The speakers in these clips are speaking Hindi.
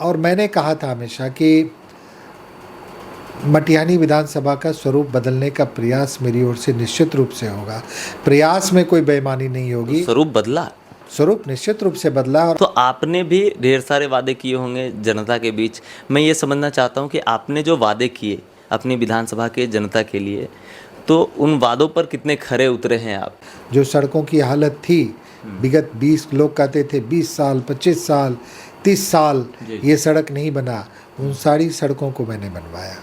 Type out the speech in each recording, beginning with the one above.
और मैंने कहा था हमेशा कि मटिहानी विधानसभा का स्वरूप बदलने का प्रयास मेरी ओर से निश्चित रूप से होगा। प्रयास में कोई बेईमानी नहीं होगी। स्वरूप बदला, स्वरूप निश्चित रूप से बदला। और तो आपने भी ढेर सारे वादे किए होंगे जनता के बीच। मैं ये समझना चाहता हूँ कि आपने जो वादे किए अपनी विधानसभा के जनता के लिए, तो उन वादों पर कितने खरे उतरे हैं आप? जो सड़कों की हालत थी, विगत 20 लोग कहते थे 20 साल, 25 साल, 30 साल ये सड़क नहीं बना, उन सारी सड़कों को मैंने बनवाया।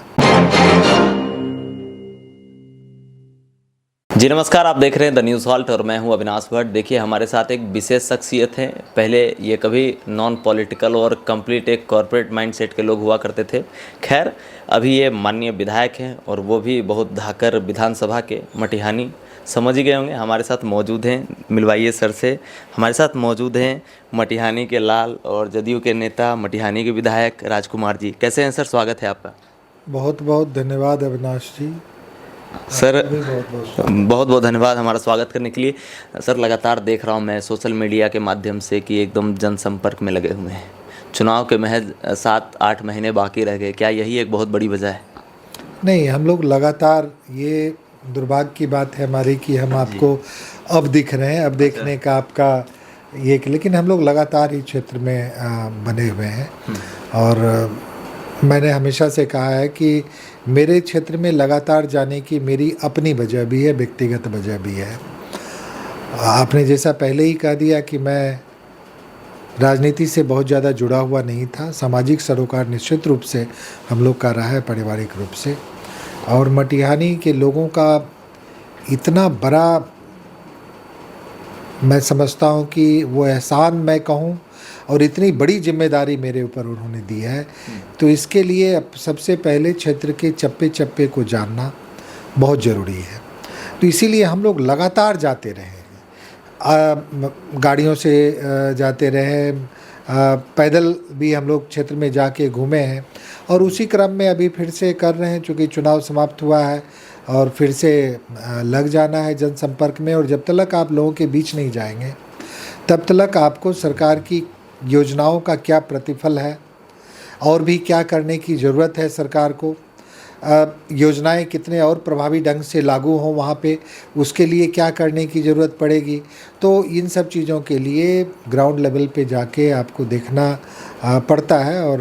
जी नमस्कार, आप देख रहे हैं द न्यूज़ हॉल्ट और मैं हूं अविनाश भट्ट। देखिए, हमारे साथ एक विशेष शख्सियत है। पहले ये कभी नॉन पॉलिटिकल और कंप्लीट एक कॉरपोरेट माइंडसेट के लोग हुआ करते थे। खैर, अभी ये माननीय विधायक हैं और वो भी बहुत धाकर विधानसभा के, मटिहानी समझ ही गए होंगे। हमारे साथ मौजूद हैं, मिलवाइए सर से। हमारे साथ मौजूद हैं मटिहानी के लाल और जदयू के नेता, मटिहानी के विधायक राजकुमार जी। कैसे हैं सर? स्वागत है आपका। बहुत बहुत धन्यवाद अविनाश जी। सर बहुत बहुत धन्यवाद हमारा स्वागत करने के लिए। सर, लगातार देख रहा हूँ मैं सोशल मीडिया के माध्यम से कि एकदम जनसंपर्क में लगे हुए हैं। चुनाव के महज 7-8 महीने बाकी रह गए, क्या यही एक बहुत बड़ी वजह है? नहीं, हम लोग लगातार, ये दुर्भाग्य की बात है हमारी कि हम आपको अब दिख रहे हैं, अब देखने का आपका ये, लेकिन हम लोग लगातार ही क्षेत्र में बने हुए हैं। और मैंने हमेशा से कहा है कि मेरे क्षेत्र में लगातार जाने की मेरी अपनी वजह भी है, व्यक्तिगत वजह भी है। आपने जैसा पहले ही कह दिया कि मैं राजनीति से बहुत ज़्यादा जुड़ा हुआ नहीं था। सामाजिक सरोकार निश्चित रूप से हम लोग का रहा है, पारिवारिक रूप से। और मटिहानी के लोगों का इतना बड़ा, मैं समझता हूँ कि वो एहसान मैं कहूँ, और इतनी बड़ी जिम्मेदारी मेरे ऊपर उन्होंने दी है, तो इसके लिए अब सबसे पहले क्षेत्र के चप्पे चप्पे को जानना बहुत ज़रूरी है। तो इसीलिए हम लोग लगातार जाते रहे हैं, गाड़ियों से जाते रहे, पैदल भी हम लोग क्षेत्र में जाके घूमे हैं। और उसी क्रम में अभी फिर से कर रहे हैं, चूँकि चुनाव समाप्त हुआ है और फिर से लग जाना है जनसंपर्क में। और जब तक आप लोगों के बीच नहीं जाएंगे तब तक आपको सरकार की योजनाओं का क्या प्रतिफल है और भी क्या करने की ज़रूरत है सरकार को, योजनाएं कितने और प्रभावी ढंग से लागू हों वहाँ पे, उसके लिए क्या करने की ज़रूरत पड़ेगी। तो इन सब चीज़ों के लिए ग्राउंड लेवल पे जाके आपको देखना पड़ता है। और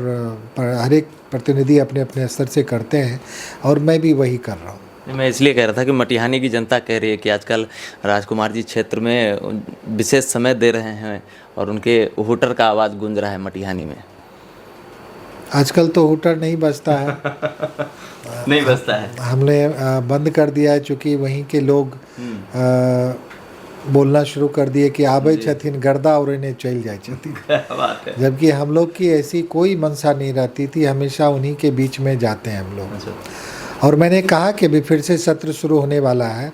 हर एक प्रतिनिधि अपने अपने स्तर से करते हैं और मैं भी वही कर रहा हूँ। मैं इसलिए कह रहा था कि मटिहानी की जनता कह रही है कि आजकल राजकुमार जी क्षेत्र में विशेष समय दे रहे हैं और उनके हुटर का आवाज़ गूंज रहा है मटिहानी में। आजकल तो हुटर नहीं बजता है। नहीं बजता है, हमने बंद कर दिया है, चूँकि वहीं के लोग बोलना शुरू कर दिए कि आबे छथिन गर्दा और इन्हें चल जाए छथिन। जबकि हम लोग की ऐसी कोई मंशा नहीं रहती थी, हमेशा उन्हीं के बीच में जाते हैं हम लोग। और मैंने कहा कि अभी फिर से सत्र शुरू होने वाला है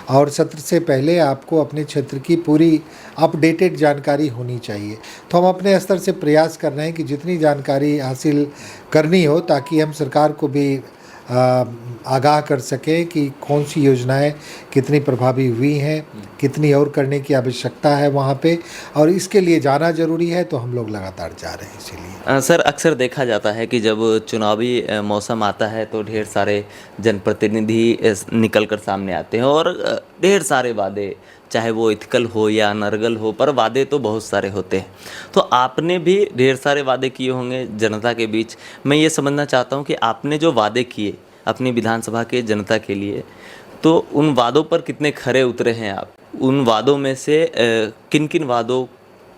और सत्र से पहले आपको अपने क्षेत्र की पूरी अपडेटेड जानकारी होनी चाहिए। तो हम अपने स्तर से प्रयास कर रहे हैं कि जितनी जानकारी हासिल करनी हो, ताकि हम सरकार को भी आगाह कर सकें कि कौन सी योजनाएं कितनी प्रभावी हुई हैं, कितनी और करने की आवश्यकता है वहाँ पे, और इसके लिए जाना ज़रूरी है। तो हम लोग लगातार जा रहे हैं। इसीलिए सर, अक्सर देखा जाता है कि जब चुनावी मौसम आता है तो ढेर सारे जनप्रतिनिधि निकल कर सामने आते हैं और ढेर सारे वादे, चाहे वो इथिकल हो या अनर्गल हो, पर वादे तो बहुत सारे होते हैं। तो आपने भी ढेर सारे वादे किए होंगे जनता के बीच। मैं ये समझना चाहता हूँ कि आपने जो वादे किए अपनी विधानसभा के जनता के लिए, तो उन वादों पर कितने खरे उतरे हैं आप? उन वादों में से किन किन वादों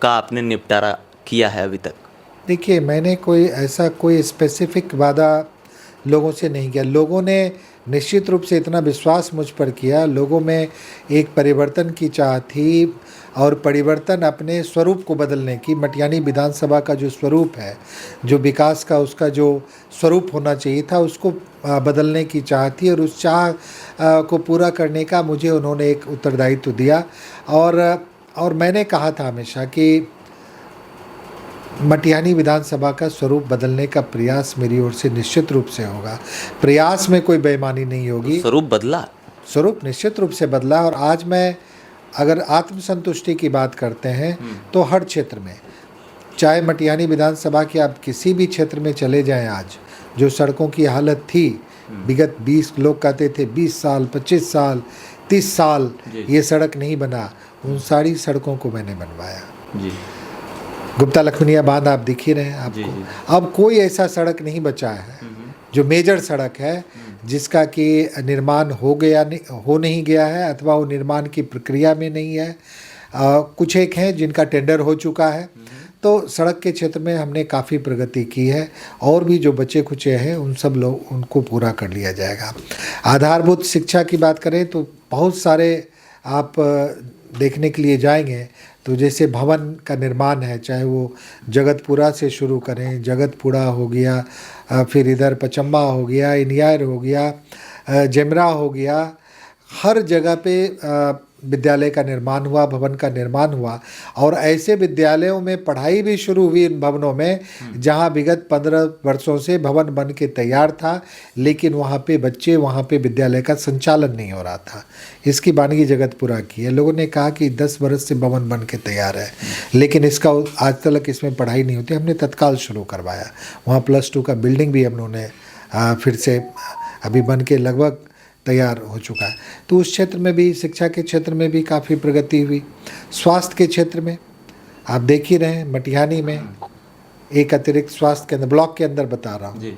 का आपने निपटारा किया है अभी तक? देखिए, मैंने कोई स्पेसिफिक वादा लोगों से नहीं किया। लोगों ने निश्चित रूप से इतना विश्वास मुझ पर किया, लोगों में एक परिवर्तन की चाह थी और परिवर्तन अपने स्वरूप को बदलने की। मटिहानी विधानसभा का जो स्वरूप है, जो विकास का उसका जो स्वरूप होना चाहिए था, उसको बदलने की चाह थी। और उस चाह को पूरा करने का मुझे उन्होंने एक उत्तरदायित्व दिया। और मैंने कहा था हमेशा कि मटिहानी विधानसभा का स्वरूप बदलने का प्रयास मेरी ओर से निश्चित रूप से होगा। प्रयास में कोई बेईमानी नहीं होगी। तो स्वरूप बदला, स्वरूप निश्चित रूप से बदला। और आज मैं, अगर आत्मसंतुष्टि की बात करते हैं, तो हर क्षेत्र में चाहे मटिहानी विधानसभा के आप किसी भी क्षेत्र में चले जाएं, आज जो सड़कों की हालत थी विगत 20, लोग कहते थे 20 साल 25 साल 30 साल ये सड़क नहीं बना, उन सारी सड़कों को मैंने बनवाया। जी गुप्ता लखमनिया बांध आप दिख ही रहे हैं आपको। अब कोई ऐसा सड़क नहीं बचा है जो मेजर सड़क है जिसका कि निर्माण हो नहीं गया है अथवा वो निर्माण की प्रक्रिया में नहीं है। कुछ एक हैं जिनका टेंडर हो चुका है। तो सड़क के क्षेत्र में हमने काफ़ी प्रगति की है और भी जो बचे खुचे हैं उन सब लोग उनको पूरा कर लिया जाएगा। आधारभूत शिक्षा की बात करें तो बहुत सारे आप देखने के लिए जाएंगे तो जैसे भवन का निर्माण है, चाहे वो जगतपुरा से शुरू करें, जगतपुरा हो गया, फिर इधर पचम्बा हो गया, इनियार हो गया, जेमरा हो गया, हर जगह पे विद्यालय का निर्माण हुआ, भवन का निर्माण हुआ। और ऐसे विद्यालयों में पढ़ाई भी शुरू हुई इन भवनों में जहां विगत 15 वर्षों से भवन बन के तैयार था, लेकिन वहां पे बच्चे, वहां पे विद्यालय का संचालन नहीं हो रहा था। इसकी बानगी जगतपुरा की है। लोगों ने कहा कि 10 वर्ष से भवन बन के तैयार है, लेकिन इसका आज तक इसमें पढ़ाई नहीं होती। हमने तत्काल शुरू करवाया। वहाँ +2 का बिल्डिंग भी हम लोगों ने फिर से अभी बन के लगभग तैयार हो चुका है। तो उस क्षेत्र में भी, शिक्षा के क्षेत्र में भी काफ़ी प्रगति हुई। स्वास्थ्य के क्षेत्र में आप देख ही रहे हैं, मटिहानी में एक अतिरिक्त स्वास्थ्य केंद्र, ब्लॉक के अंदर बता रहा हूँ,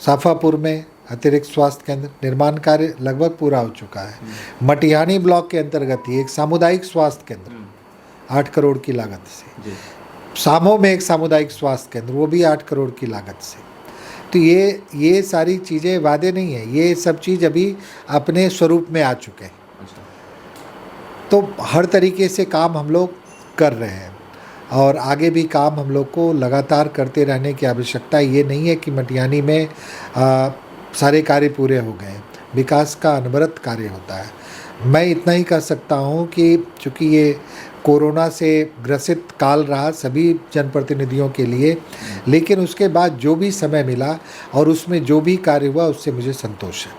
साफापुर में अतिरिक्त स्वास्थ्य केंद्र निर्माण कार्य लगभग पूरा हो चुका है। मटिहानी ब्लॉक के अंतर्गत ही एक सामुदायिक स्वास्थ्य केंद्र 8 करोड़ की लागत से, सामो में एक सामुदायिक स्वास्थ्य केंद्र, वो भी 8 करोड़ की लागत से। तो ये सारी चीज़ें वादे नहीं है, ये सब चीज़ अभी अपने स्वरूप में आ चुके हैं। तो हर तरीके से काम हम लोग कर रहे हैं और आगे भी काम हम लोग को लगातार करते रहने की आवश्यकता। ये नहीं है कि मटिहानी में सारे कार्य पूरे हो गए। विकास का अनवरत कार्य होता है। मैं इतना ही कह सकता हूँ कि चूँकि ये कोरोना से ग्रसित काल रहा सभी जनप्रतिनिधियों के लिए, लेकिन उसके बाद जो भी समय मिला और उसमें जो भी कार्य हुआ उससे मुझे संतोष है।